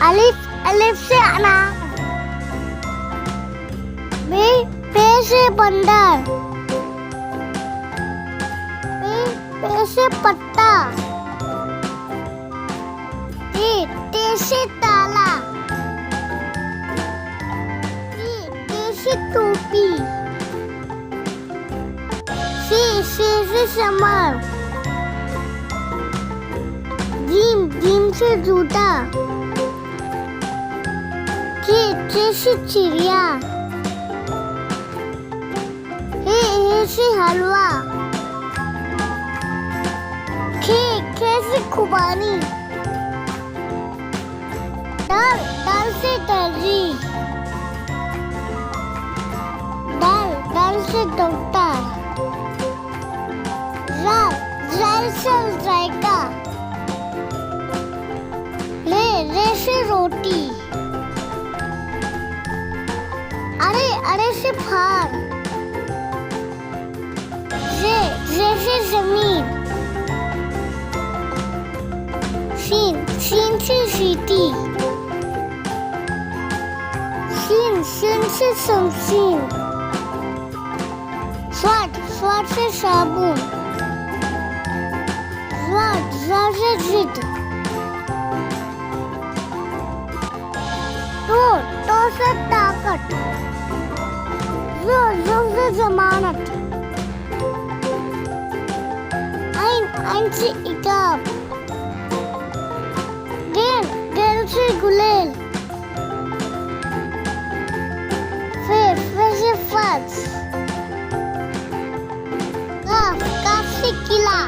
अलिफ से अनार। पे से बंदर। पे से पत्ता। ते से ताला। ते से टोपी। से समर। जीम से जूता। चे से चिड़िया। हे से हलवा। खे से खुबानी। दाल से दर्जी। दाल से डॉक्टर। ज़ाल से जायका। रे से रोटी। अरे से फार। जे से जमीन। शीन से सीटी। शीन से शमशीन। स्वाद से साबुन। ज़ा से जिद। तो से ताकत। जो से जमानत। आइन से इताब। गेल से गुलेल। फे से फज। काफ से किला।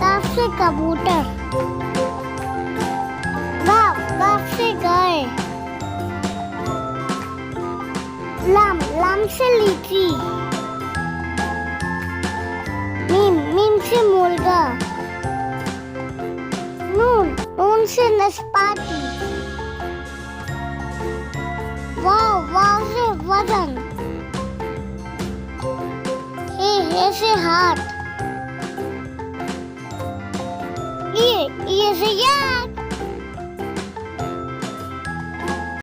काफ से कबूतर। गाफ से गाय। लाम से लीची। मीम से मुर्गा। नून से नाशपाती। वाव से वजन। हे से हाथ। ये से यार।